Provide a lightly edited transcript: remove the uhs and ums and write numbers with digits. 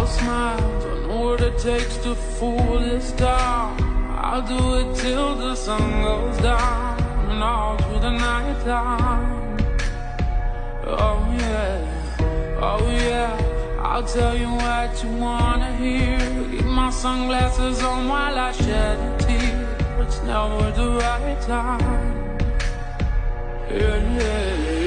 smiles. I know what it takes to fool this town. I'll do it till the sun goes down and all through the night time. Oh yeah, oh yeah, I'll tell you what you wanna hear. Keep my sunglasses on while I shed a tear. It's never the right time. Yeah, yeah.